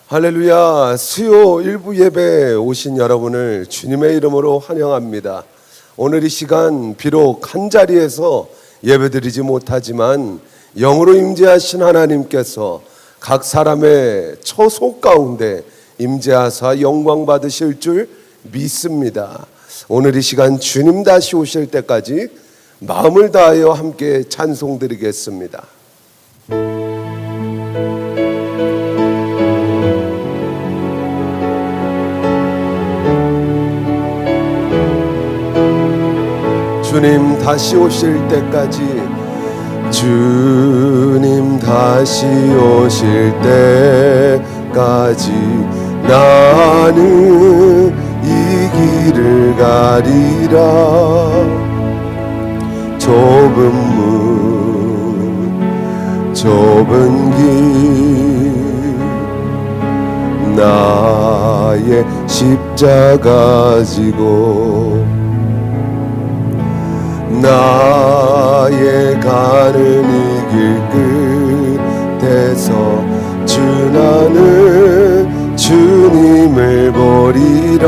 할렐루야. 수요 일부 예배에 오신 여러분을 주님의 이름으로 환영합니다. 오늘 이 시간 비록 한 자리에서 예배드리지 못하지만 영으로 임재하신 하나님께서 각 사람의 처소 가운데 임재하사 영광 받으실 줄 믿습니다. 오늘 이 시간 주님 다시 오실 때까지 마음을 다하여 함께 찬송드리겠습니다. 주님 다시 오실 때까지, 주님 다시 오실 때까지 나는 이 길을 가리라. 좁은 문 좁은 길 나의 십자가 지고 나의 가는 이 길 끝에서 주 나는 주님을 보리라.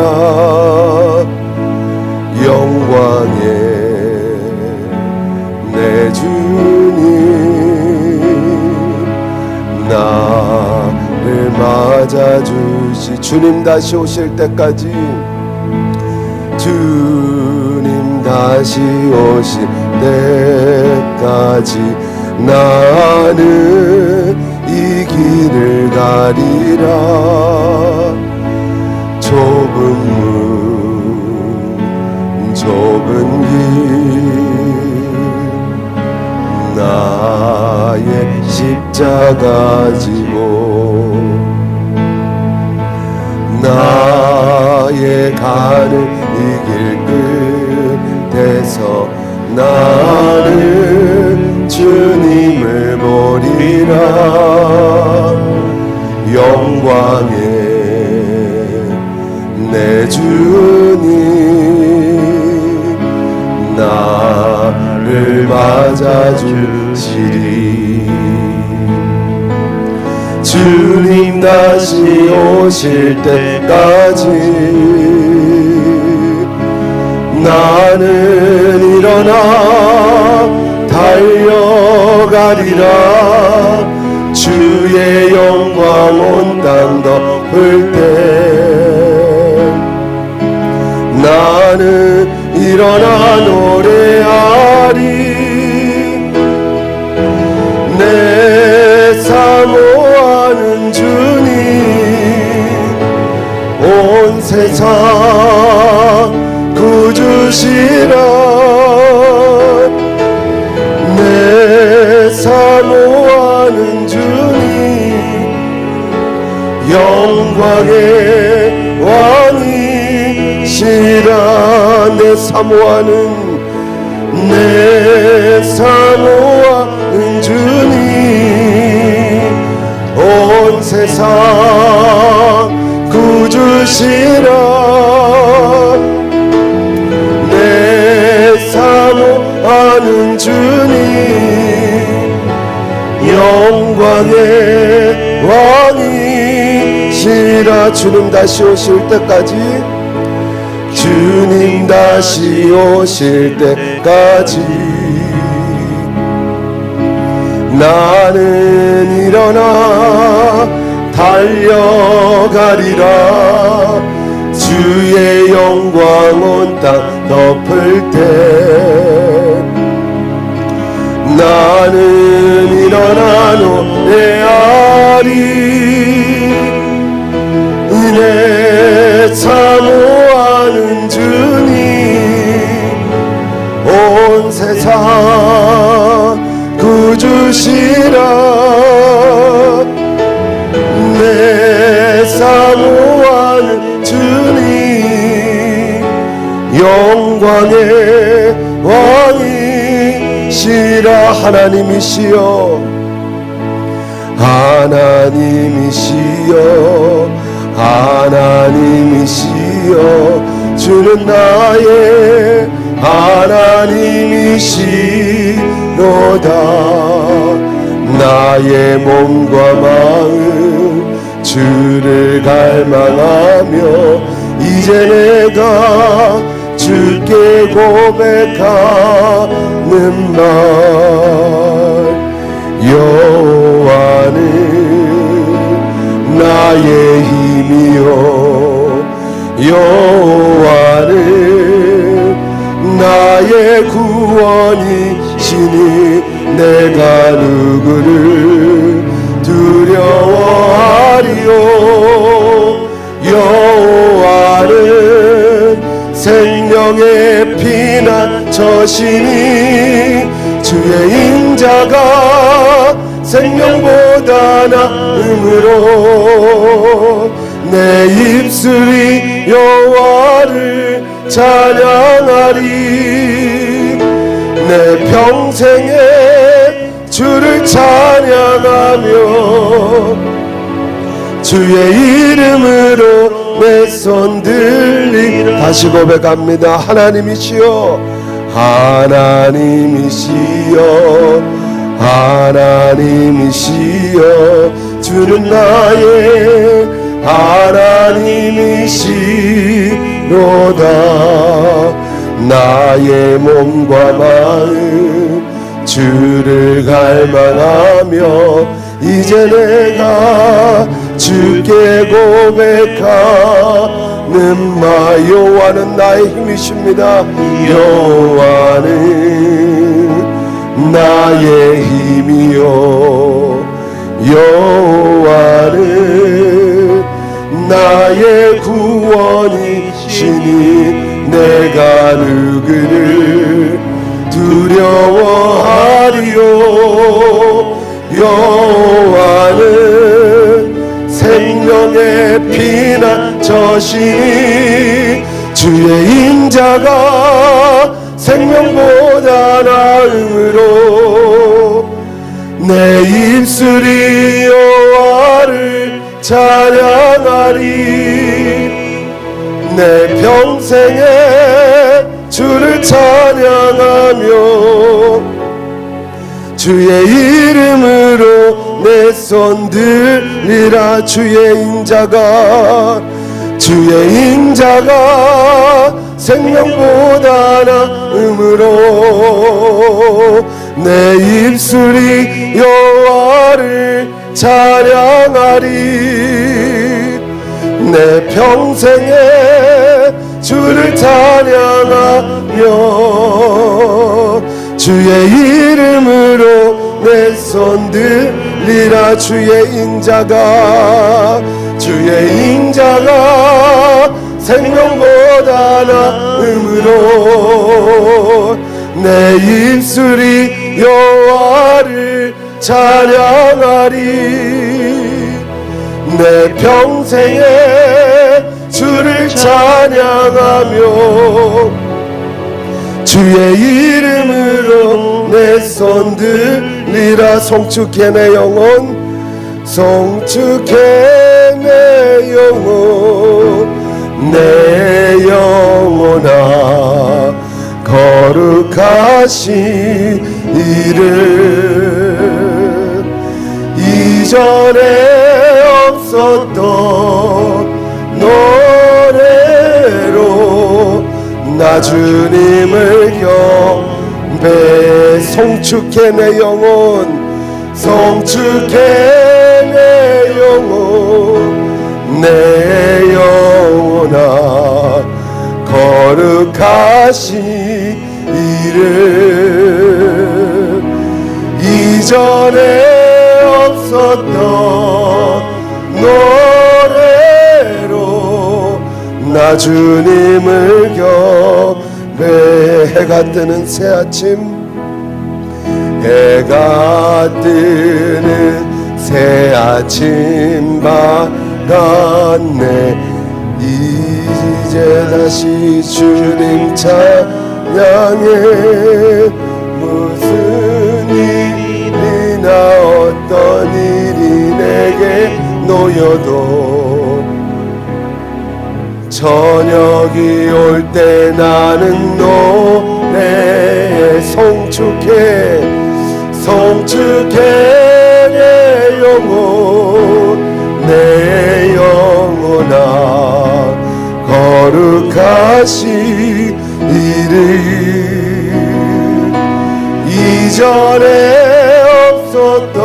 영광의 내 주님 나를 맞아주시. 주님 다시 오실 때까지, 주님 다시 오실 때까지 나는 이 길을 가리라. 좁은 문 좁은 길 나의 십자가 지고 나의 가는 이 길 끝에서 나는 주님을 보리라. 영광의 내 주님 나를 맞아주시리. 주님 다시 오실 때까지 나는 일어나 달려가리라. 주의 영광 온 땅 덮을 때 나는 일어나 노래하리. 내 사모하는 주님 온 세상 구주시라. 내 사모하는 주님 영광의 왕이시라. 내 사모하는 주님 온 세상 구주시라. 사모하는 주님 영광의 왕이시라. 주님 다시 오실 때까지, 주님 다시 오실 때까지 나는 일어나 달려가리라. 주의 영광 온 땅 덮을 때 나는 일어나 노래하리. 내 사모하는 주님 온 세상 구주시라. 내 사모하는 주님 영광의 왕이시라. 하나님이시여 하나님이시여 하나님이시여 주는 나의 하나님이시로다. 나의 몸과 마음 주 주를 갈망하며 이제 내가 주께 고백하는 말 여호와는 나의 힘이요 여호와는 나의 구원이시니 내가 누구를 두려워하리요 여호와는 생명의 피난처시니 주의 인자가 생명보다 나음으로 내 입술이 여호와를 찬양하리 내 평생에 주를 찬양하며 주의 이름으로 내 손 들리라. 다시 고백합니다. 하나님이시여 하나님이시여 하나님이시여 주는 나의 하나님이시로다 나의 몸과 마음 주를 갈망하며 이제 내가 주께 고백하는 마 여호와는 나의 힘이십니다 여호와는 나의 힘이요 여호와는 나의 구원이시니 내가 누구를 두려워하리요 여호와는 생명의 피난처시니 주의 인자가 생명보다 나음으로 내 입술이 여호와를 찬양하리 내 평생에 주를 찬양하며 주의 이름으로 내 손 들리라 주의 인자가 생명보다 나음으로 내 입술이 여호와를 찬양하리 내 평생에 주를 찬양하며 주의 이름으로 내 손 들리라 주의 인자가 생명보다 나음으로 내 입술이 여호와를 찬양하리 내 평생에 주를 찬양하며 주의 이름으로 내 손 들리라 송축해 내 영혼 송축해 내 영혼 내 영혼아 거룩하신 이름 이전에 없었던 노래로 나 주님을 경배 송축해 내 영혼 송축해 내 영혼 내 영혼아 거룩하신 이름 이전에 없었던 노래로 나 주님을 경배 해가 뜨는 새 아침 해가 뜨는 새 아침 밝았네 이제 다시 주님 찬양해 무슨 일이나 어떤 일이 내게 놓여도 저녁이 올 때 나는 노래에 송축해 내 영혼 내 하신 일을 이전에 없었던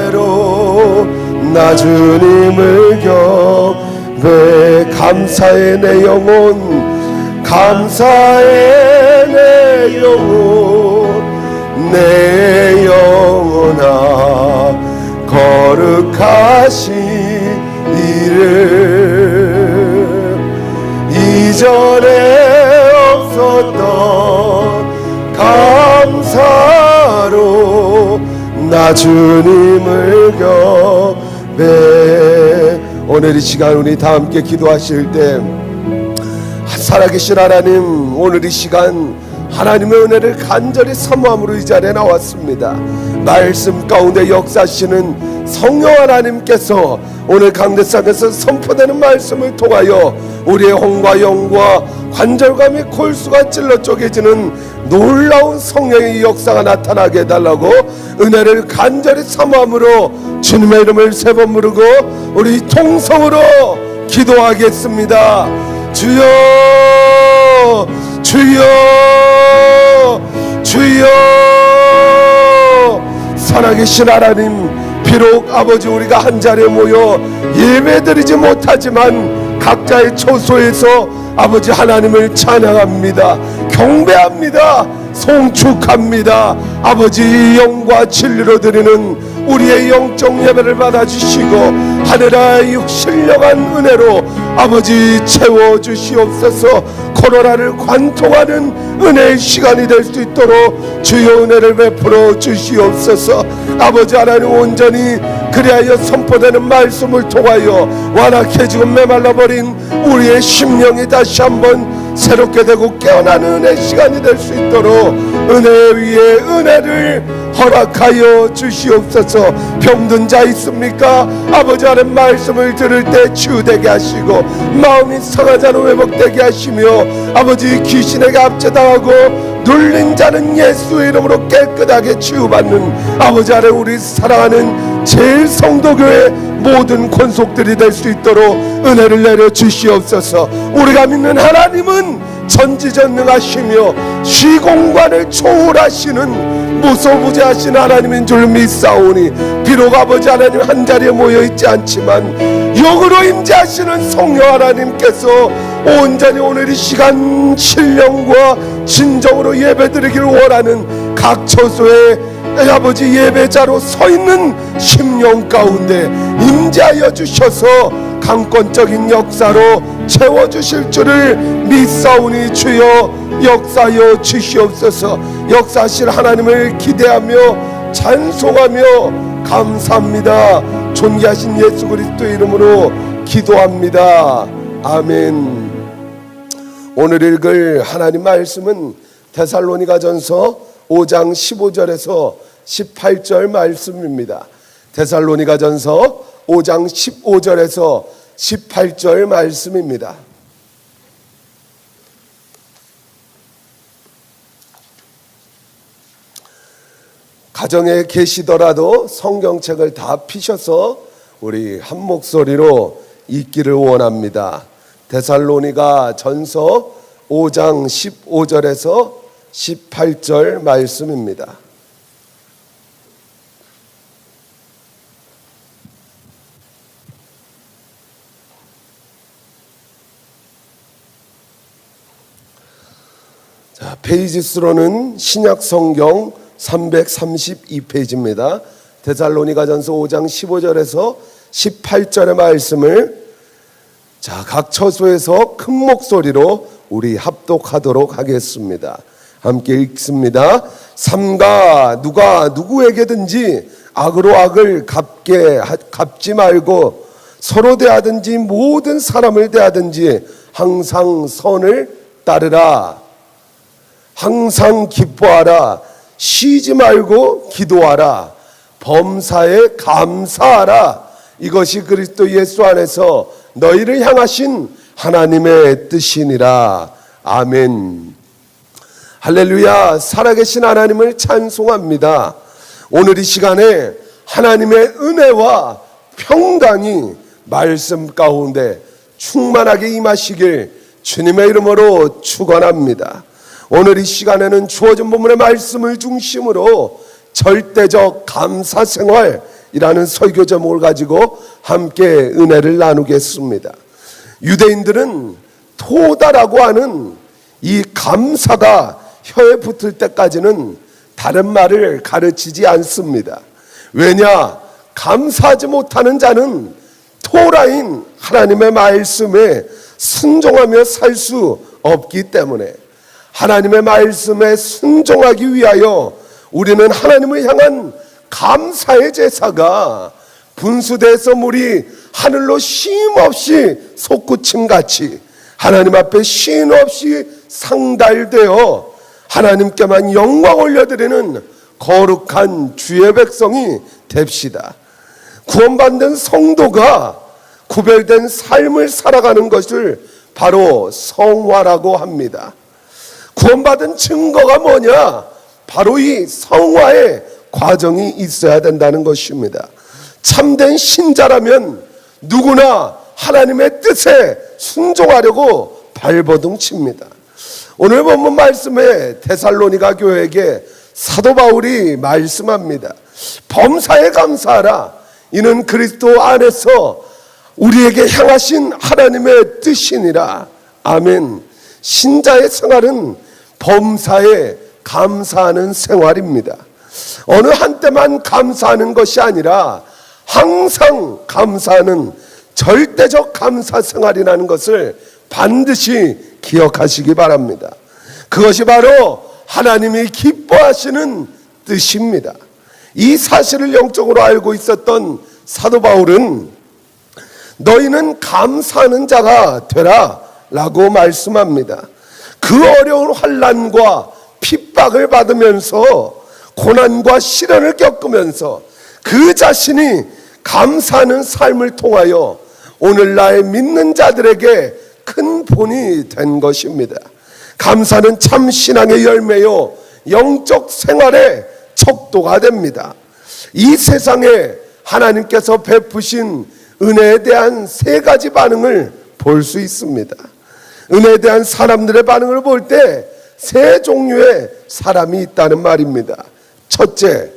노래로 나 주님을 경배 감사의 내 영혼 감사의 내 영혼 내 영혼아 거룩하신 이름 이전에 없었던 감사로 나 주님을 경배 오늘 이 시간 우리 다 함께 기도하실 때 살아계신 하나님 오늘 이 시간 하나님의 은혜를 간절히 사모함으로 이 자리에 나왔습니다. 말씀 가운데 역사하시는 성령 하나님께서 오늘 강대상에서 선포되는 말씀을 통하여 우리의 혼과 영과 관절감이 골수가 찔러 쪼개지는 놀라운 성령의 역사가 나타나게 해달라고 은혜를 간절히 사모함으로 주님의 이름을 세 번 부르고 우리 통성으로 기도하겠습니다. 주여 주여 주여 살아계신 하나님 비록 아버지 우리가 한자리에 모여 예배드리지 못하지만 각자의 처소에서 아버지 하나님을 찬양합니다. 경배합니다. 송축합니다. 아버지 영과 진리로 드리는 우리의 영적 예배를 받아주시고 하늘의 신령한 은혜로 아버지 채워주시옵소서. 코로나를 관통하는 은혜의 시간이 될 수 있도록 주여 은혜를 베풀어 주시옵소서. 아버지 하나님 온전히 그리하여 선포되는 말씀을 통하여 완악해지고 메말라버린 우리의 심령이 다시 한번 새롭게 되고 깨어나는 은혜의 시간이 될 수 있도록 은혜 위에 은혜를 허락하여 주시옵소서. 병든 자 있습니까? 아버지 하나님 말씀을 들을 때 치유되게 하시고 마음이 상한 자는 회복되게 하시며 아버지 귀신에게 압제당하고 눌린 자는 예수의 이름으로 깨끗하게 치유받는 아버지 하나님 우리 사랑하는 제일성도교회 모든 권속들이 될 수 있도록 은혜를 내려 주시옵소서. 우리가 믿는 하나님은 전지전능하시며 시공간을 초월하시는 무소부재하신 하나님인 줄 믿사오니 비록 아버지 하나님 한자리에 모여있지 않지만 영으로 임재하시는 성령 하나님께서 온전히 오늘 이 시간 신령과 진정으로 예배드리기를 원하는 각 처소에 아버지 예배자로 서 있는 심령 가운데 임재하여 주셔서 강권적인 역사로 채워주실 줄을 믿사오니 주여 역사하여 주시옵소서. 역사하실 하나님을 기대하며 찬송하며 감사합니다. 존귀하신 예수 그리스도의 이름으로 기도합니다. 아멘. 오늘 읽을 하나님 말씀은 데살로니가전서 5장 15절에서 18절 말씀입니다. 데살로니가전서 5장 15절에서 18절 말씀입니다. 가정에 계시더라도 성경책을 다 피셔서 우리 한 목소리로 읽기를 원합니다. 데살로니가 전서 5장 15절에서 18절 말씀입니다. 자, 페이지 수로는 신약 성경 332페이지입니다. 데살로니가전서 5장 15절에서 18절의 말씀을 각 처소에서 큰 목소리로 우리 합독하도록 하겠습니다. 함께 읽습니다. 삼가 누가 누구에게든지 악으로 악을 갚지 말고 서로 대하든지 모든 사람을 대하든지 항상 선을 따르라. 항상 기뻐하라. 쉬지 말고 기도하라. 범사에 감사하라. 이것이 그리스도 예수 안에서 너희를 향하신 하나님의 뜻이니라. 아멘. 할렐루야. 살아계신 하나님을 찬송합니다. 오늘 이 시간에 하나님의 은혜와 평강이 말씀 가운데 충만하게 임하시길 주님의 이름으로 축원합니다. 오늘 이 시간에는 주어진 본문의 말씀을 중심으로 절대적 감사 생활이라는 설교 제목을 가지고 함께 은혜를 나누겠습니다. 유대인들은 토다라고 하는 이 감사가 혀에 붙을 때까지는 다른 말을 가르치지 않습니다. 왜냐? 감사하지 못하는 자는 토라인 하나님의 말씀에 순종하며 살 수 없기 때문에 하나님의 말씀에 순종하기 위하여 우리는 하나님을 향한 감사의 제사가 분수대에서 물이 하늘로 쉼없이 솟구침같이 하나님 앞에 쉼없이 상달되어 하나님께만 영광 올려드리는 거룩한 주의 백성이 됩시다. 구원받는 성도가 구별된 삶을 살아가는 것을 바로 성화라고 합니다. 구원받은 증거가 뭐냐? 바로 이 성화의 과정이 있어야 된다는 것입니다. 참된 신자라면 누구나 하나님의 뜻에 순종하려고 발버둥 칩니다. 오늘 본문 말씀에 데살로니가 교회에게 사도 바울이 말씀합니다. 범사에 감사하라. 이는 그리스도 안에서 우리에게 향하신 하나님의 뜻이니라. 아멘. 신자의 생활은 범사에 감사하는 생활입니다. 어느 한때만 감사하는 것이 아니라 항상 감사하는 절대적 감사 생활이라는 것을 반드시 기억하시기 바랍니다. 그것이 바로 하나님이 기뻐하시는 뜻입니다. 이 사실을 영적으로 알고 있었던 사도 바울은 너희는 감사하는 자가 되라 라고 말씀합니다. 그 어려운 환난과 핍박을 받으면서 고난과 시련을 겪으면서 그 자신이 감사하는 삶을 통하여 오늘날 믿는 자들에게 큰 본이 된 것입니다. 감사는 참 신앙의 열매요 영적 생활의 척도가 됩니다. 이 세상에 하나님께서 베푸신 은혜에 대한 세 가지 반응을 볼 수 있습니다. 은혜에 대한 사람들의 반응을 볼 때 세 종류의 사람이 있다는 말입니다. 첫째,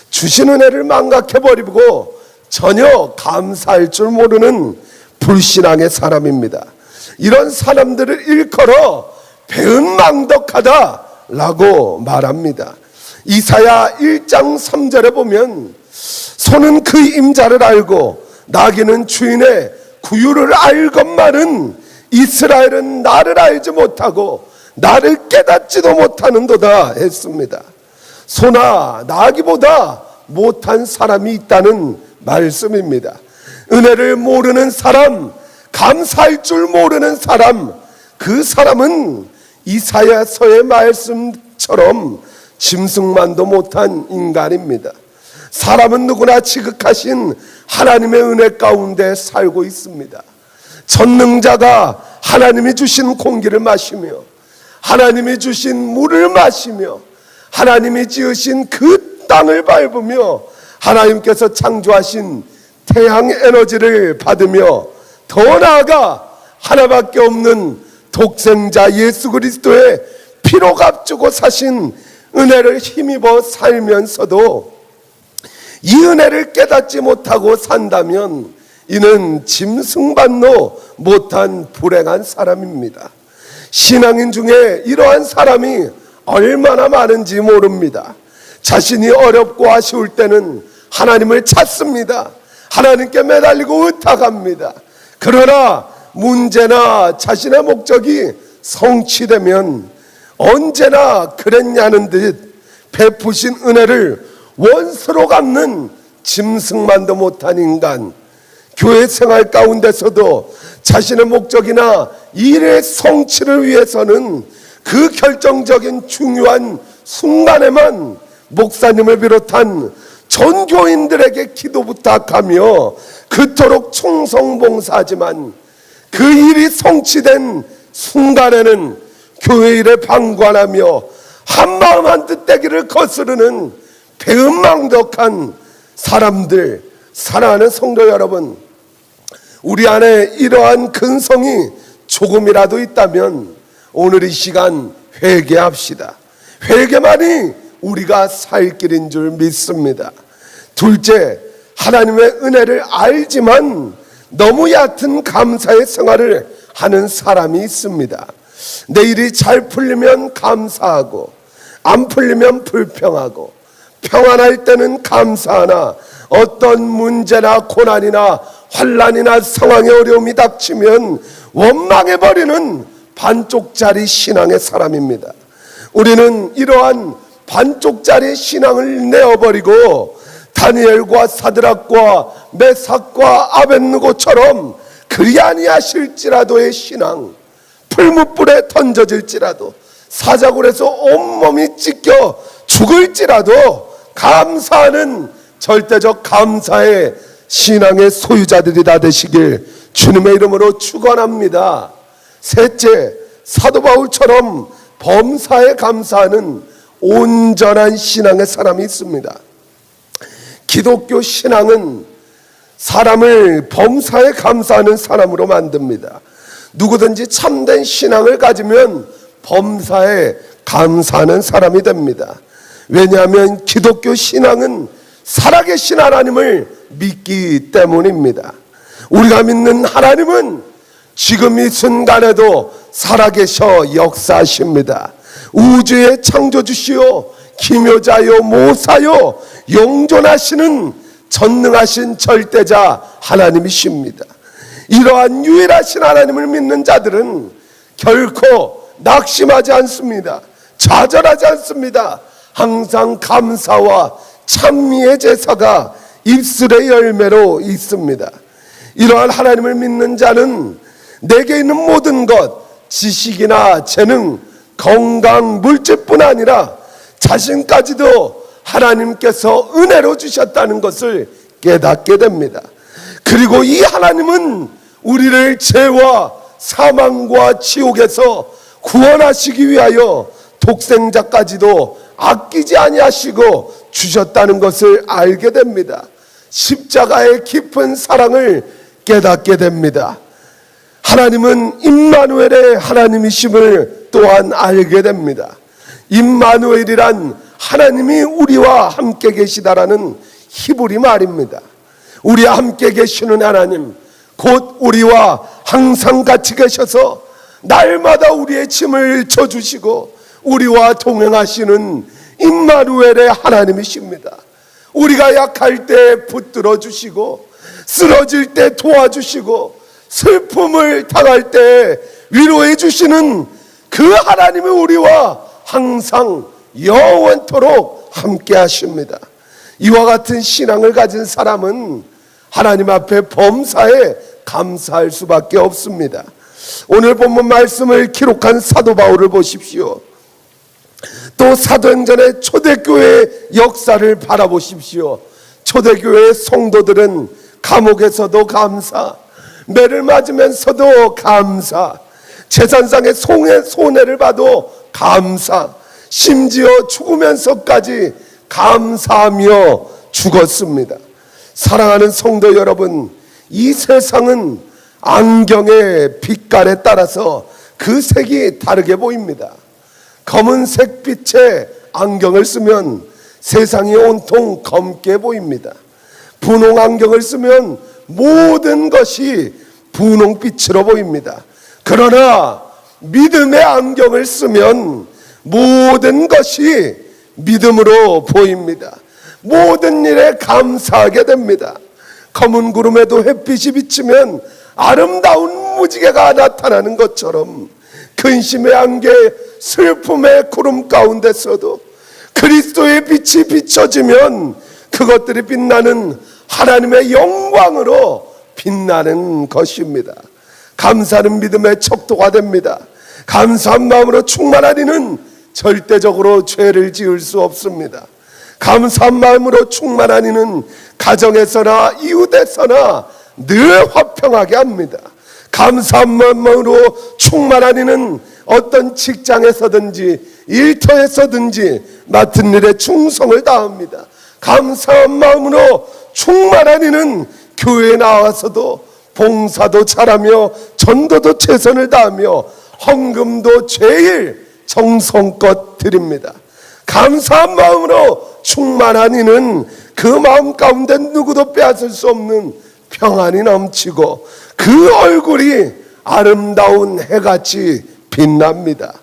주신 은혜를 망각해버리고 전혀 감사할 줄 모르는 불신앙의 사람입니다. 이런 사람들을 일컬어 배은망덕하다라고 말합니다. 이사야 1장 3절에 보면 소는 그 임자를 알고 나귀는 주인의 구유를 알건만은 이스라엘은 나를 알지 못하고 나를 깨닫지도 못하는도다 했습니다. 소나 나귀보다 못한 사람이 있다는 말씀입니다. 은혜를 모르는 사람, 감사할 줄 모르는 사람, 그 사람은 이사야서의 말씀처럼 짐승만도 못한 인간입니다. 사람은 누구나 지극하신 하나님의 은혜 가운데 살고 있습니다. 전능자가 하나님이 주신 공기를 마시며 하나님이 주신 물을 마시며 하나님이 지으신 그 땅을 밟으며 하나님께서 창조하신 태양 에너지를 받으며 더 나아가 하나밖에 없는 독생자 예수 그리스도의 피로 값주고 사신 은혜를 힘입어 살면서도 이 은혜를 깨닫지 못하고 산다면 이는 짐승반도 못한 불행한 사람입니다. 신앙인 중에 이러한 사람이 얼마나 많은지 모릅니다. 자신이 어렵고 아쉬울 때는 하나님을 찾습니다. 하나님께 매달리고 의탁합니다. 그러나 문제나 자신의 목적이 성취되면 언제나 그랬냐는 듯 베푸신 은혜를 원수로 갚는 짐승만도 못한 인간, 교회 생활 가운데서도 자신의 목적이나 일의 성취를 위해서는 그 결정적인 중요한 순간에만 목사님을 비롯한 전교인들에게 기도 부탁하며 그토록 충성봉사하지만 그 일이 성취된 순간에는 교회 일에 방관하며 한마음 한뜻 되기를 거스르는 배은망덕한 사람들, 사랑하는 성도 여러분, 우리 안에 이러한 근성이 조금이라도 있다면 오늘 이 시간 회개합시다. 회개만이 우리가 살 길인 줄 믿습니다. 둘째, 하나님의 은혜를 알지만 너무 얕은 감사의 생활을 하는 사람이 있습니다. 내 일이 잘 풀리면 감사하고 안 풀리면 불평하고, 평안할 때는 감사하나 어떤 문제나 고난이나 환난이나 상황의 어려움이 닥치면 원망해버리는 반쪽짜리 신앙의 사람입니다. 우리는 이러한 반쪽짜리 신앙을 내어버리고 다니엘과 사드락과 메삭과 아벳느고처럼 그리 아니하실지라도의 신앙, 풀무불에 던져질지라도 사자굴에서 온몸이 찢겨 죽을지라도 감사하는 절대적 감사의 신앙의 소유자들이 다 되시길 주님의 이름으로 축원합니다. 셋째, 사도 바울처럼 범사에 감사하는 온전한 신앙의 사람이 있습니다. 기독교 신앙은 사람을 범사에 감사하는 사람으로 만듭니다. 누구든지 참된 신앙을 가지면 범사에 감사하는 사람이 됩니다. 왜냐하면 기독교 신앙은 살아계신 하나님을 믿기 때문입니다. 우리가 믿는 하나님은 지금 이 순간에도 살아계셔 역사하십니다. 우주의 창조주시요 기묘자요 모사요 영존하시는 전능하신 절대자 하나님이십니다. 이러한 유일하신 하나님을 믿는 자들은 결코 낙심하지 않습니다. 좌절하지 않습니다. 항상 감사와 찬미의 제사가 입술의 열매로 있습니다. 이러한 하나님을 믿는 자는 내게 있는 모든 것, 지식이나 재능, 건강, 물질뿐 아니라 자신까지도 하나님께서 은혜로 주셨다는 것을 깨닫게 됩니다. 그리고 이 하나님은 우리를 죄와 사망과 지옥에서 구원하시기 위하여 독생자까지도 아끼지 아니하시고 주셨다는 것을 알게 됩니다. 십자가의 깊은 사랑을 깨닫게 됩니다. 하나님은 임마누엘의 하나님이심을 또한 알게 됩니다. 임마누엘이란 하나님이 우리와 함께 계시다라는 히브리 말입니다. 우리와 함께 계시는 하나님, 곧 우리와 항상 같이 계셔서 날마다 우리의 짐을 져주시고 우리와 동행하시는 임마누엘의 하나님이십니다. 우리가 약할 때 붙들어 주시고 쓰러질 때 도와주시고 슬픔을 당할 때 위로해 주시는 그 하나님이 우리와 항상 영원토록 함께 하십니다. 이와 같은 신앙을 가진 사람은 하나님 앞에 범사에 감사할 수밖에 없습니다. 오늘 본문 말씀을 기록한 사도 바울을 보십시오. 또 사도행전의 초대교회의 역사를 바라보십시오. 초대교회의 성도들은 감옥에서도 감사, 매를 맞으면서도 감사, 재산상의 손해를 봐도 감사, 심지어 죽으면서까지 감사하며 죽었습니다. 사랑하는 성도 여러분, 이 세상은 안경의 빛깔에 따라서 그 색이 다르게 보입니다. 검은색 빛의 안경을 쓰면 세상이 온통 검게 보입니다. 분홍 안경을 쓰면 모든 것이 분홍빛으로 보입니다. 그러나 믿음의 안경을 쓰면 모든 것이 믿음으로 보입니다. 모든 일에 감사하게 됩니다. 검은 구름에도 햇빛이 비치면 아름다운 무지개가 나타나는 것처럼 근심의 안개, 슬픔의 구름 가운데서도 그리스도의 빛이 비춰지면 그것들이 빛나는 하나님의 영광으로 빛나는 것입니다. 감사는 믿음의 척도가 됩니다. 감사한 마음으로 충만한 이는 절대적으로 죄를 지을 수 없습니다. 감사한 마음으로 충만한 이는 가정에서나 이웃에서나 늘 화평하게 합니다. 감사한 마음으로 충만한 이는 어떤 직장에서든지 일터에서든지 맡은 일에 충성을 다합니다. 감사한 마음으로 충만한 이는 교회에 나와서도 봉사도 잘하며 전도도 최선을 다하며 헌금도 제일 정성껏 드립니다. 감사한 마음으로 충만한 이는 그 마음 가운데 누구도 빼앗을 수 없는 평안이 넘치고 그 얼굴이 아름다운 해같이 빛납니다.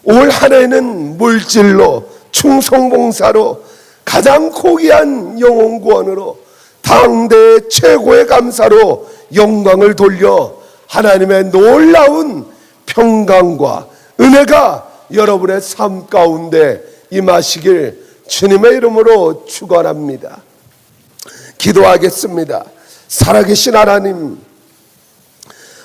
올 한 해는 물질로, 충성봉사로, 가장 고귀한 영혼구원으로, 당대 최고의 감사로 영광을 돌려 하나님의 놀라운 평강과 은혜가 여러분의 삶 가운데 임하시길 주님의 이름으로 축원합니다. 기도하겠습니다. 살아계신 하나님,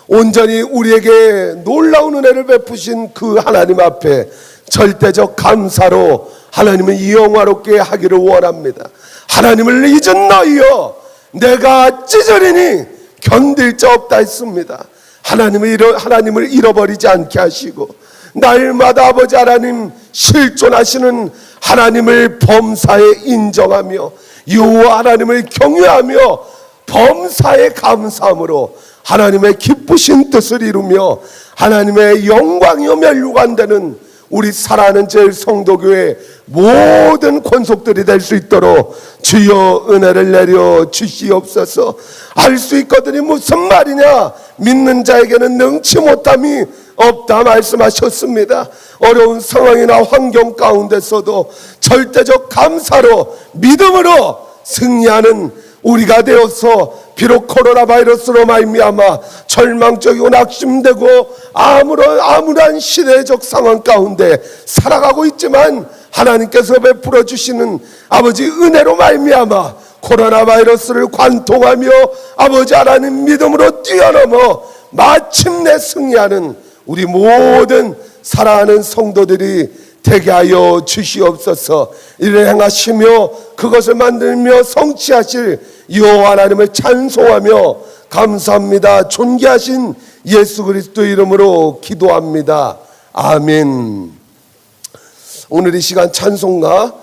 온전히 우리에게 놀라운 은혜를 베푸신 그 하나님 앞에 절대적 감사로 하나님을 영화롭게 하기를 원합니다. 하나님을 잊은 너희여, 내가 찢으리니 견딜 자 없다 했습니다. 하나님을 잃어버리지 않게 하시고 날마다 아버지 하나님 실존하시는 하나님을 범사에 인정하며 여호와 하나님을 경외하며 범사에 감사함으로 하나님의 기쁘신 뜻을 이루며 하나님의 영광이요 멸류관되는 우리 사랑하는 제일 성도교회 모든 권속들이 될 수 있도록 주여 은혜를 내려 주시옵소서. 알 수 있거든요. 무슨 말이냐? 믿는 자에게는 능치 못함이 없다 말씀하셨습니다. 어려운 상황이나 환경 가운데서도 절대적 감사로 믿음으로 승리하는 우리가 되어서 비록 코로나 바이러스로 말미암아 절망적이고 낙심되고 암울한 시대적 상황 가운데 살아가고 있지만 하나님께서 베풀어 주시는 아버지 은혜로 말미암아 코로나 바이러스를 관통하며 아버지 하나님 믿음으로 뛰어넘어 마침내 승리하는 우리 모든 사랑하는 성도들이 되게 하여 주시옵소서. 이를 행하시며 그것을 만들며 성취하실 여호와 하나님을 찬송하며 감사합니다. 존귀하신 예수 그리스도 이름으로 기도합니다. 아멘. 오늘 이 시간 찬송가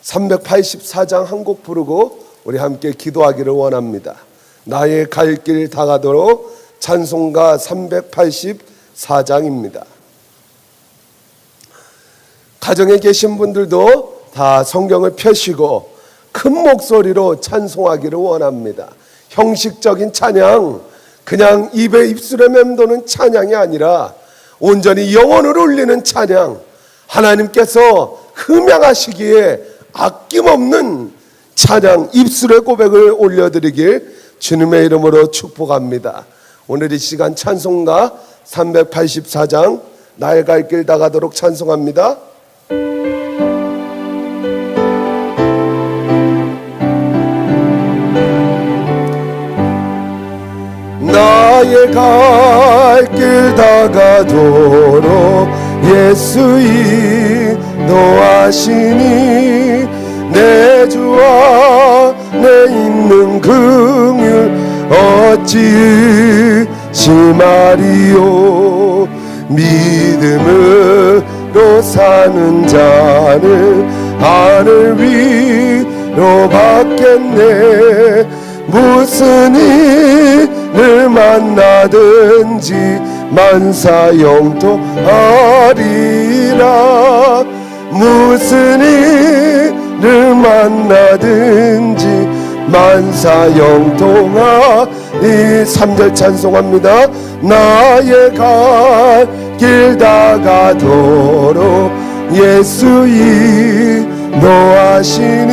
384장 한 곡 부르고 우리 함께 기도하기를 원합니다. 나의 갈 길 다가도록 찬송가 384장입니다. 가정에 계신 분들도 다 성경을 펴시고 큰 목소리로 찬송하기를 원합니다. 형식적인 찬양, 그냥 입에 입술에 맴도는 찬양이 아니라 온전히 영혼을 울리는 찬양, 하나님께서 흠양하시기에 아낌없는 찬양, 입술의 고백을 올려드리길 주님의 이름으로 축복합니다. 오늘 이 시간 찬송가 384장 나의 갈 길 다가도록 찬송합니다. 나의 갈 길 다가도록 예수 인도하시니 내 주와 내 있는 긍휼 어찌 의심하리요. 믿음으로 사는 자는 하늘 위로 받겠네. 무슨 일을 만나든지 만사형통하리라. 무슨 일을 만나든지 만사형통하리. 3절 찬송합니다. 나의 갈 길 다가도록 예수 인도하시니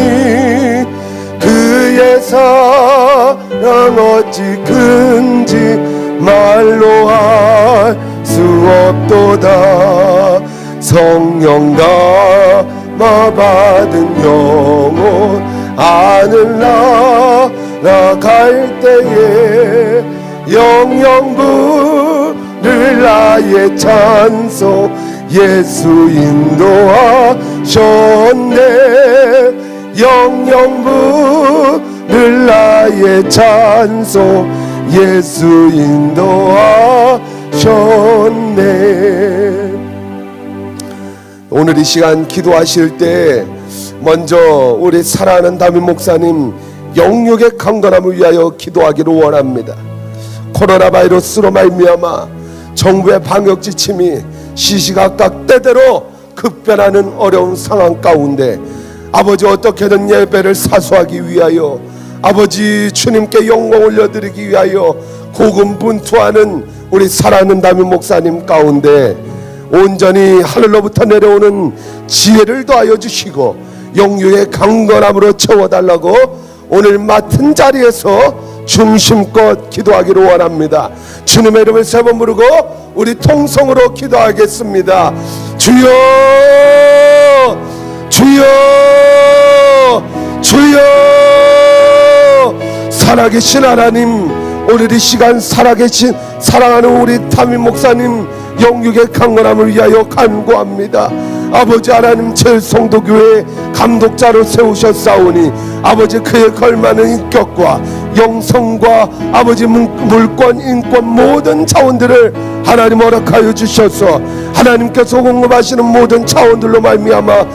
그의 사랑 어찌 큰지 말로 할 수 없도다. 성령 담아 받은 영혼 하늘 날아갈 때에 영영 부를 나의 찬송 예수 인도하셨네. 영영 부를 나의 찬송 예수 인도하셨네. 오늘 이 시간 기도하실 때 먼저 우리 사랑하는 담임 목사님 영육의 강건함을 위하여 기도하기를 원합니다. 코로나 바이러스로 말미암아 정부의 방역 지침이 시시각각 때대로 급변하는 어려운 상황 가운데 아버지 어떻게든 예배를 사수하기 위하여 아버지 주님께 영광 올려드리기 위하여 고군분투하는 우리 사랑하는 담임 목사님 가운데 온전히 하늘로부터 내려오는 지혜를 더하여 주시고 영육의 강건함으로 채워달라고 오늘 맡은 자리에서 중심껏 기도하기를 원합니다. 주님의 이름을 세 번 부르고 우리 통성으로 기도하겠습니다. 주여 주여 주여. 살아계신 하나님, 오늘 이 시간 살아계신 사랑하는 우리 담임 목사님 영육의 강건함을 위하여 간구합니다. 아버지 하나님, 제일성도교회 감독자로 세우셨사오니 아버지 그에 걸맞는 인격과 영성과 아버지 물권 인권 모든 자원들을 하나님 허락하여 주셔서 하나님께서 공급하시는 모든 자원들로 말미암아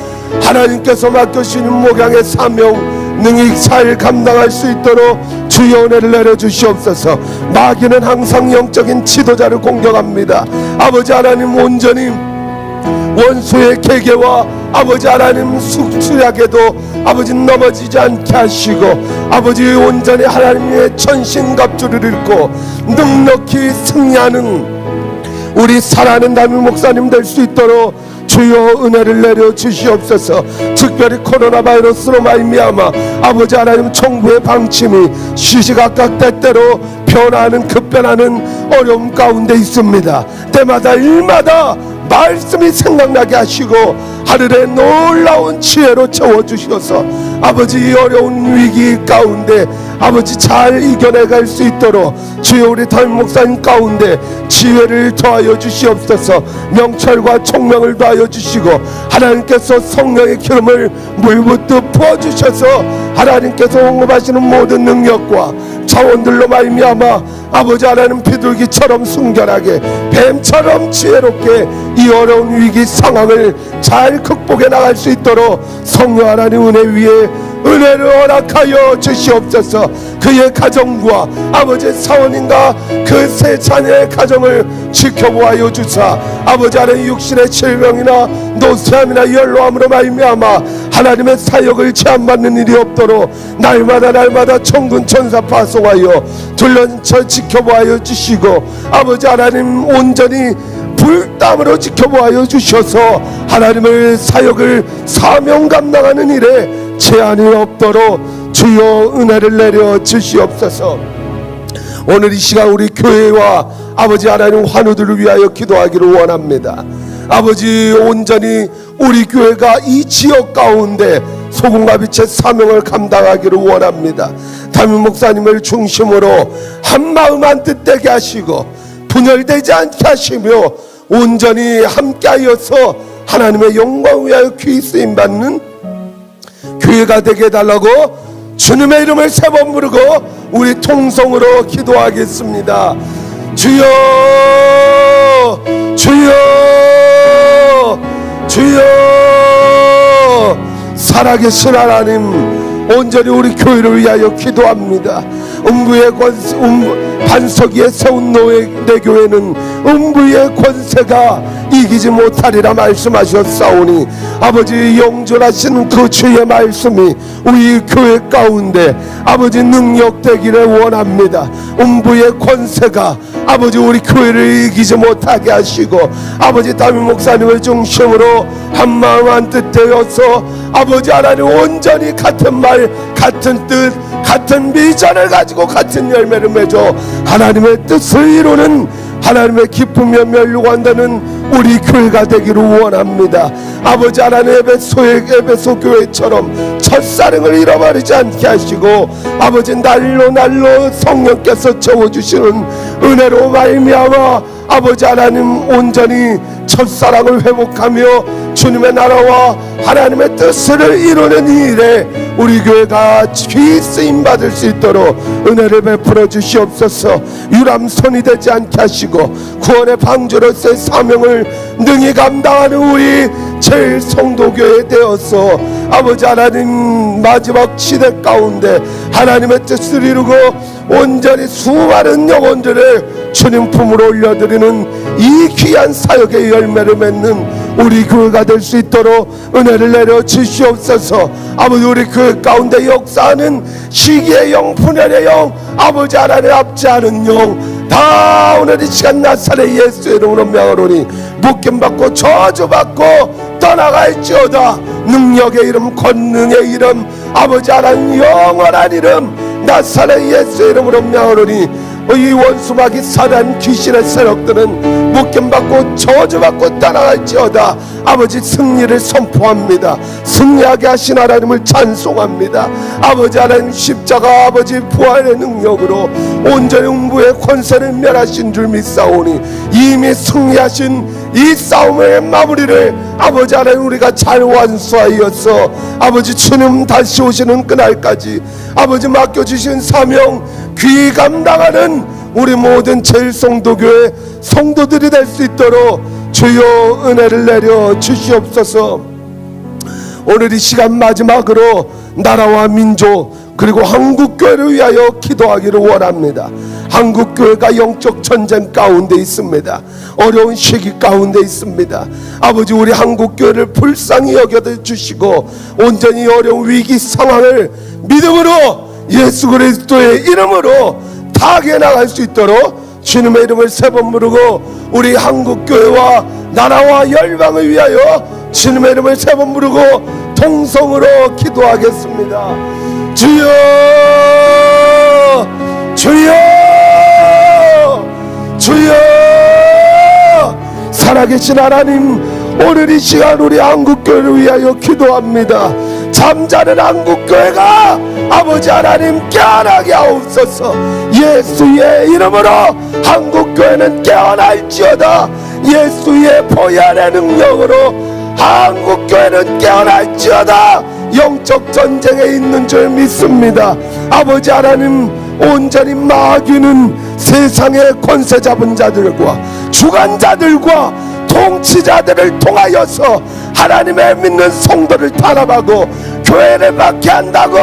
하나님께서 맡겨주시는 목양의 사명 능히 잘 감당할 수 있도록 주여 은혜를 내려주시옵소서. 마귀는 항상 영적인 지도자를 공격합니다. 아버지 하나님, 온전히 원수의 계계와 아버지 하나님 수약에도 아버지 넘어지지 않게 하시고 아버지 온전히 하나님의 천신갑주를 읽고 넉넉히 승리하는 우리 사랑하는 담임 목사님 될 수 있도록 주여 은혜를 내려 주시옵소서. 특별히 코로나 바이러스로 말미암아 아버지 하나님 정부의 방침이 시시각각 때때로 변하는 급변하는 어려움 가운데 있습니다. 때마다 일마다 말씀이 생각나게 하시고 하늘의 놀라운 지혜로 채워주셔서 아버지 이 어려운 위기 가운데 아버지 잘 이겨내갈 수 있도록 주여 우리 담임 목사님 가운데 지혜를 더하여 주시옵소서. 명철과 총명을 더하여 주시고 하나님께서 성령의 기름을 물붓듯 부어주셔서 하나님께서 공급하시는 모든 능력과 자원들로 말미암아 아버지 하나님 비둘기처럼 순결하게 뱀처럼 지혜롭게 이 어려운 위기 상황을 잘 극복해 나갈 수 있도록 성령 하나님 은혜 위에 은혜를 허락하여 주시옵소서. 그의 가정과 아버지 사원인과 그 세 자녀의 가정을 지켜보아여 주사 아버지 하나님 육신의 질병이나 노쇠함이나 연로함으로 말미암아 하나님의 사역을 제한받는 일이 없도록 날마다 천군 천사 파송하여 둘러쳐 지켜보아여 주시고 아버지 하나님 온전히 불땀으로 지켜보아여 주셔서 하나님의 사역을 사명 감당하는 일에 제한이 없도록 주여 은혜를 내려 주시옵소서. 오늘 이 시간 우리 교회와 아버지 하나님 환우들을 위하여 기도하기를 원합니다. 아버지 온전히 우리 교회가 이 지역 가운데 소금과 빛의 사명을 감당하기를 원합니다. 담임 목사님을 중심으로 한마음 한뜻되게 하시고 분열되지 않게 하시며 온전히 함께하여서 하나님의 영광을 위하여 귀히 쓰임받는 교회가 되게 해달라고 주님의 이름을 세 번 부르고 우리 통성으로 기도하겠습니다. 주여 주여 주여. 살아계신 하나님, 온전히 우리 교회를 위하여 기도합니다. 음부의 권세, 반석 위에 세운 내 교회는 음부의 권세가 이기지 못하리라 말씀하셨사오니 아버지 영존하신 그 주의 말씀이 우리 교회 가운데 아버지 능력되기를 원합니다. 음부의 권세가 아버지 우리 교회를 이기지 못하게 하시고 아버지 담임 목사님을 중심으로 한마음 한뜻 되어서 아버지 하나님 온전히 같은 말 같은 뜻 같은 비전을 가지고 같은 열매를 맺어 하나님의 뜻을 이루는 하나님의 기쁨며 멸류관되는 우리 교회가 되기를 원합니다. 아버지 하나님 에베소 교회처럼 첫사랑을 잃어버리지 않게 하시고 아버지 날로 성령께서 채워주시는 은혜로 말미암아 아버지 하나님 온전히 첫사랑을 회복하며 주님의 나라와 하나님의 뜻을 이루는 일에 우리 교회가 귀히 쓰임받을 수 있도록 은혜를 베풀어 주시옵소서. 유람선이 되지 않게 하시고 구원의 방주로서의 사명을 능히 감당하는 우리 제일 성도교회 되어서 아버지 하나님 마지막 시대 가운데 하나님의 뜻을 이루고 온전히 수많은 영혼들을 주님 품으로 올려드리는 이 귀한 사역의 열매를 맺는 우리 교회가 될 수 있도록 은혜를 내려 주시옵소서. 아버지 우리 교회 가운데 역사하는 시기의 영, 분열의 영, 아버지 하나님 압제하는 영 다 오늘 이 시간 나사렛 예수의 이름으로 명하노니 묶임받고 저주받고 떠나갈지어다. 능력의 이름, 권능의 이름, 아버지 하나님 영원한 이름 나사렛 예수의 이름으로 명하노니 이 원수마귀 사단 귀신의 세력들은 묶임받고 저주받고 떠나갈지어다. 아버지 승리를 선포합니다. 승리하게 하신 하나님을 찬송합니다. 아버지 하나님 십자가 아버지 부활의 능력으로 온전히 음부의 권세를 멸하신 줄 믿사오니 이미 승리하신 이 싸움의 마무리를 아버지 하나님 우리가 잘 완수하여서 아버지 주님 다시 오시는 그날까지 아버지 맡겨주신 사명 귀 감당하는 우리 모든 제일성도교회 성도들이 될 수 있도록 주여 은혜를 내려 주시옵소서. 오늘 이 시간 마지막으로 나라와 민족 그리고 한국교회를 위하여 기도하기를 원합니다. 한국교회가 영적 전쟁 가운데 있습니다. 어려운 시기 가운데 있습니다. 아버지 우리 한국교회를 불쌍히 여겨주시고 온전히 어려운 위기 상황을 믿음으로 예수 그리스도의 이름으로 타게 나갈 수 있도록 주님의 이름을 세 번 부르고 우리 한국교회와 나라와 열방을 위하여 주님의 이름을 세 번 부르고 통성으로 기도하겠습니다. 주여 주여 주여 살아계신 하나님 오늘 이 시간 우리 한국교회를 위하여 기도합니다. 잠자는 한국교회가 아버지 하나님 깨어나게 하옵소서. 예수의 이름으로 한국교회는 깨어날지어다. 예수의 보혈의 능력으로 한국교회는 깨어날지어다. 영적 전쟁에 있는 줄 믿습니다. 아버지 하나님 온전히 마귀는 세상의 권세 잡은 자들과 주관자들과 통치자들을 통하여서 하나님의 믿는 성도를 탄압하고 교회를 박해한다고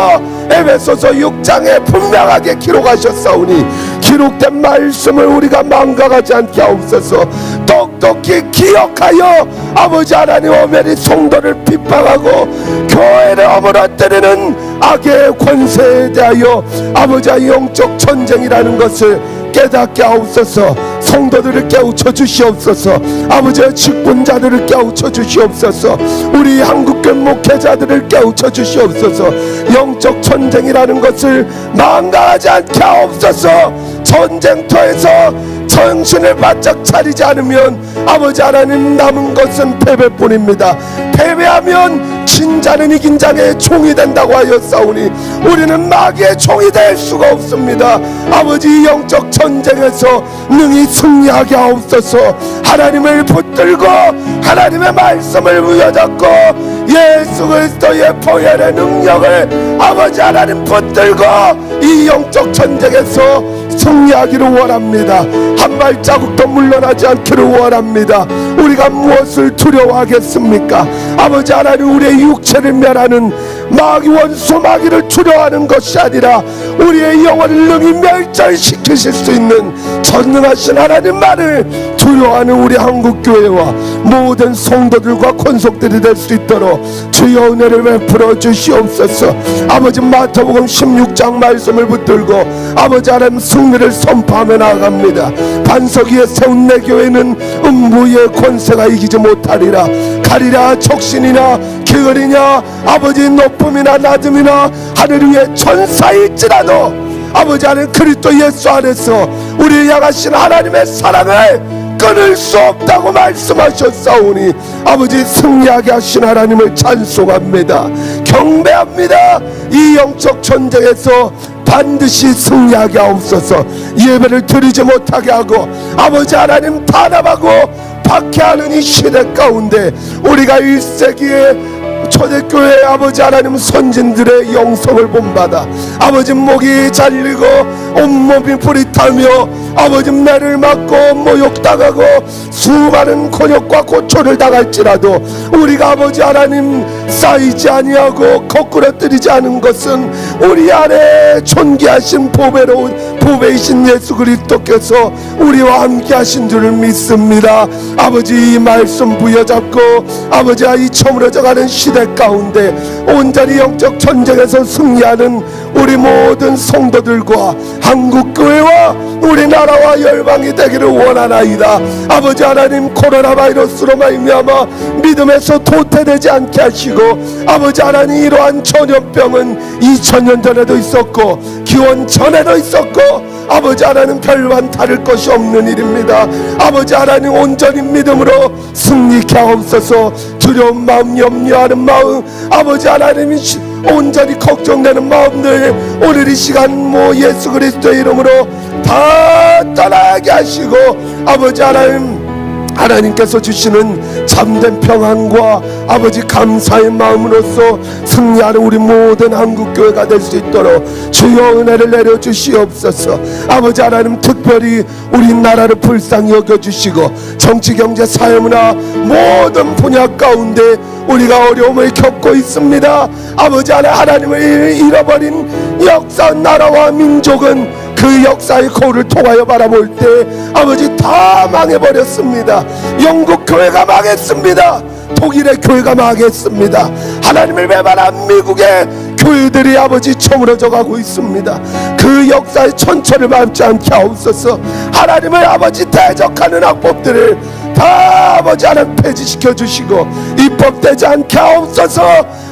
에베소서 6장에 분명하게 기록하셨사오니 기록된 말씀을 우리가 망각하지 않게 하옵소서. 똑똑히 기억하여 아버지 하나님 오면이 성도를 핍박하고 교회를 어물어뜨리는 악의 권세에 대하여 아버지의 영적 전쟁이라는 것을 깨닫게 하옵소서. 성도들을 깨우쳐 주시옵소서. 아버지의 직분자들을 깨우쳐 주시옵소서. 우리 한국교회 목회자들을 깨우쳐 주시옵소서. 영적 전쟁이라는 것을 망각하지 않게 하옵소서. 전쟁터에서 정신을 바짝 차리지 않으면 아버지 하나님 남은 것은 패배뿐입니다. 패배하면 진자는 이긴 자의 종이 된다고 하였사오니 우리는 마귀의 종이 될 수가 없습니다. 아버지 영적 전쟁에서 능히 승리하게 하옵소서. 하나님을 붙들고 하나님의 말씀을 부여잡고 예수 그리스도의 보혈의 능력을 아버지 하나님 붙들고 이 영적 전쟁에서 승리하기를 원합니다. 한 발자국도 물러나지 않기를 원합니다. 우리가 무엇을 두려워하겠습니까? 아버지 하나님 우리의 육체를 멸하는 마귀 원수 마귀를 두려워하는 것이 아니라 우리의 영혼을 능히 멸절시키실 수 있는 전능하신 하나님만을 두려워하는 우리 한국교회와 모든 성도들과 권속들이 될 수 있도록 주여 은혜를 베풀어 주시옵소서. 아버지 마태복음 16장 말씀을 붙들고 아버지 하나님 승리를 선포하며 나아갑니다. 반석 위에 세운 내 교회는 음부의 권세가 이기지 못하리라. 가리라 적신이나 게으리냐 아버지 높음이나 낮음이나 하늘 위에 천사일지라도 아버지 하나님 그리스도 예수 안에서 우리를 향하신 하나님의 사랑을 끊을 수 없다고 말씀하셨사오니 아버지 승리하게 하신 하나님을 찬송합니다. 경배합니다. 이 영적 전쟁에서 반드시 승리하게 하옵소서. 예배를 드리지 못하게 하고 아버지 하나님 탄압하고 박해하는 이 시대 가운데 우리가 1세기에 초대교회 아버지 하나님 선진들의 영성을 본받아 아버지 목이 잘리고 온몸이 불이 타며 아버지 매를 맞고 모욕당하고 수많은 곤욕과 고초를 당할지라도 우리가 아버지 하나님 쌓이지 아니하고 거꾸러뜨리지 않은 것은 우리 안에 존귀하신 보배이신 예수 그리스도께서 우리와 함께 하신 줄을 믿습니다. 아버지 이 말씀 부여잡고 아버지와 이 처물어져가는 시대 가운데 온전히 영적 전쟁에서 승리하는 우리 모든 성도들과 한국교회와 우리나라와 열방이 되기를 원하나이다. 아버지 하나님 코로나 바이러스로 말미암아 믿음에서 도태되지 않게 하시고 아버지 하나님 이러한 전염병은 2000년 전에도 있었고 기원 전에도 있었고 아버지 하나님 별반 다를 것이 없는 일입니다. 아버지 하나님 온전히 믿음으로 승리케 하옵소서. 두려운 마음 염려하는 마음 아버지 하나님이 온전히 걱정되는 마음들 오늘 이 시간 예수 그리스도의 이름으로 다 떠나게 하시고 아버지 하나님께서 주시는 참된 평안과 아버지 감사의 마음으로써 승리하는 우리 모든 한국교회가 될 수 있도록 주여 은혜를 내려주시옵소서. 아버지 하나님 특별히 우리나라를 불쌍히 여겨주시고 정치 경제 사회문화 모든 분야 가운데 우리가 어려움을 겪고 있습니다. 아버지 하나님을 잃어버린 역사 나라와 민족은 그 역사의 거울을 통하여 바라볼 때 아버지 다 망해버렸습니다. 영국 교회가 망했습니다. 독일의 교회가 망했습니다. 하나님을 배반한 미국의 교회들이 아버지 처물어져 가고 있습니다. 그 역사의 천천을 밟지 않게 하옵소서. 하나님을 아버지 대적하는 악법들을 다 아버지 하나님 폐지시켜 주시고 입법되지 않게 하옵소서.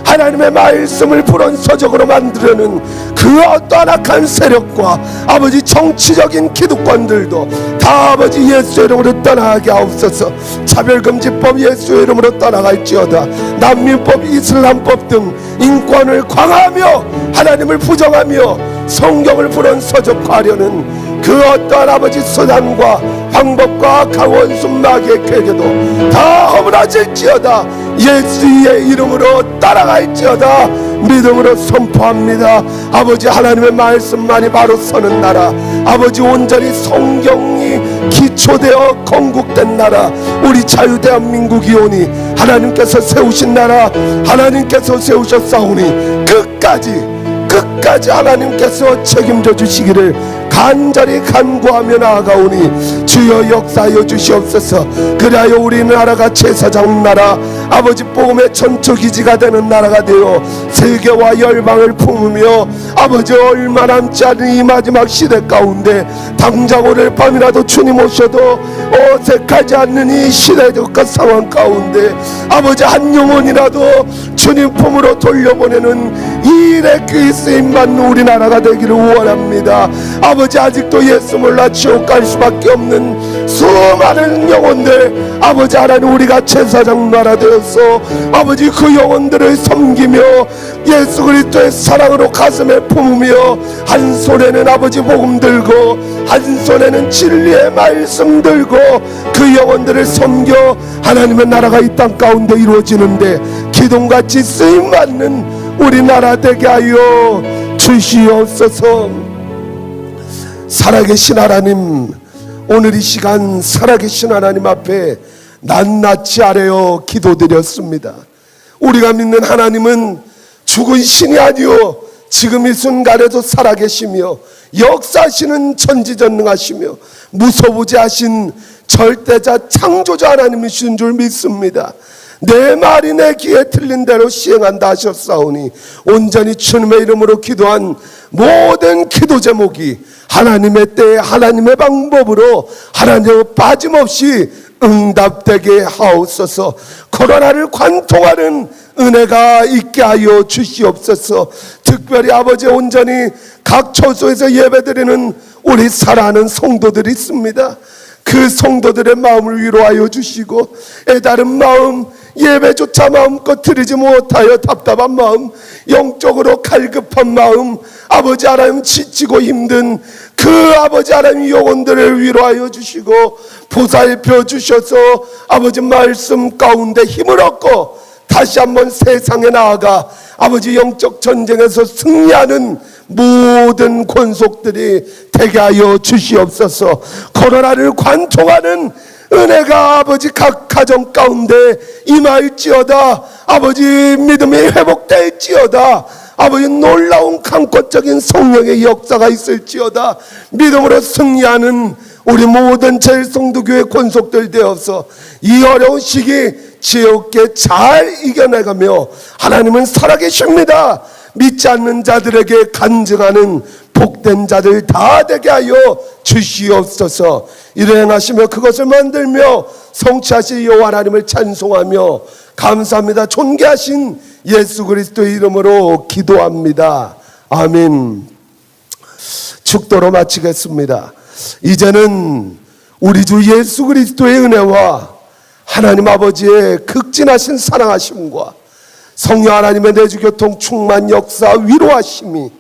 하나님의 말씀을 불온서적으로 만들려는 그 어떠한 악한 세력과 아버지 정치적인 기득권들도 다 아버지 예수의 이름으로 떠나게 하옵소서. 차별금지법 예수의 이름으로 떠나갈지어다. 난민법 이슬람법 등 인권을 광화하며 하나님을 부정하며 성경을 불온서적화하려는 그 어떠한 아버지 수단과 방법과 강원순 마귀의 계계도 다 허물어질지어다. 예수의 이름으로 따라갈지어다. 믿음으로 선포합니다. 아버지 하나님의 말씀만이 바로 서는 나라, 아버지 온전히 성경이 기초되어 건국된 나라, 우리 자유대한민국이 오니 하나님께서 세우신 나라, 하나님께서 세우셨사오니 끝까지 하나님께서 책임져 주시기를 간절히 간구하며 나아가오니 주여 역사하여 주시옵소서. 그리하여 우리나라가 제사장 나라, 아버지 복음의 전초기지가 되는 나라가 되어 세계와 열방을 품으며 아버지 얼마 남지 않은 이 마지막 시대 가운데 당장 오늘 밤이라도 주님 오셔도 어색하지 않는 이 시대적 상황 가운데 아버지 한 영혼이라도 주님 품으로 돌려보내는 이 일에 귀 쓰임받는 우리나라가 되기를 원합니다. 아버지 아직도 예수 몰라 지옥 갈 수밖에 없는 수많은 영혼들, 아버지 하나님 우리가 제사장 나라 되어서 아버지 그 영혼들을 섬기며 예수 그리스도의 사랑으로 가슴에 품으며 한 손에는 아버지 복음 들고 한 손에는 진리의 말씀 들고 그 영혼들을 섬겨 하나님의 나라가 이 땅 가운데 이루어지는데 기둥같이 쓰임받는 우리나라 되게 하여 주시옵소서. 살아계신 하나님, 오늘 이 시간 살아계신 하나님 앞에 낱낱이 아뢰어 기도드렸습니다. 우리가 믿는 하나님은 죽은 신이 아니요 지금 이 순간에도 살아계시며 역사하시는 전지전능하시며 무소부지하신 절대자 창조자 하나님이신 줄 믿습니다. 내 말이 내 귀에 틀린 대로 시행한다 하셨사오니 온전히 주님의 이름으로 기도한 모든 기도 제목이 하나님의 때에 하나님의 방법으로 하나님의 빠짐없이 응답되게 하옵소서. 코로나를 관통하는 은혜가 있게 하여 주시옵소서. 특별히 아버지 온전히 각 처소에서 예배드리는 우리 사랑하는 성도들이 있습니다. 그 성도들의 마음을 위로하여 주시고 애다른 마음, 예배조차 마음껏 드리지 못하여 답답한 마음, 영적으로 갈급한 마음, 아버지 하나님 지치고 힘든 그 아버지 하나님 영혼들을 위로하여 주시고 보살펴 주셔서 아버지 말씀 가운데 힘을 얻고 다시 한번 세상에 나아가 아버지 영적 전쟁에서 승리하는 모든 권속들이 되게 하여 주시옵소서. 코로나를 관통하는 은혜가 아버지 각 가정 가운데 임할지어다. 아버지 믿음이 회복될지어다. 아버지 놀라운 강권적인 성령의 역사가 있을지어다. 믿음으로 승리하는 우리 모든 제일성도교회 권속들 되어서 이 어려운 시기 지혜롭게 잘 이겨내가며 하나님은 살아계십니다. 믿지 않는 자들에게 간증하는 복된 자들 다 되게 하여 주시옵소서. 이를 행하시며 그것을 만들며 성취하신 여호와 하나님을 찬송하며 감사합니다. 존귀하신 예수 그리스도의 이름으로 기도합니다. 아멘. 축도로 마치겠습니다. 이제는 우리 주 예수 그리스도의 은혜와 하나님 아버지의 극진하신 사랑하심과 성령 하나님의 내주교통 충만 역사 위로하심이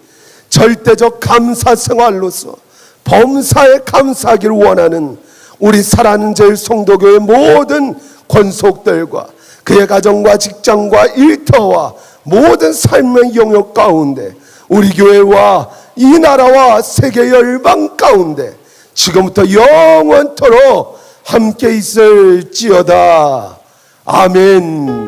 절대적 감사 생활로서 범사에 감사하기를 원하는 우리 사랑하는 제일성도교회 모든 권속들과 그의 가정과 직장과 일터와 모든 삶의 영역 가운데 우리 교회와 이 나라와 세계 열방 가운데 지금부터 영원토록 함께 있을지어다. 아멘.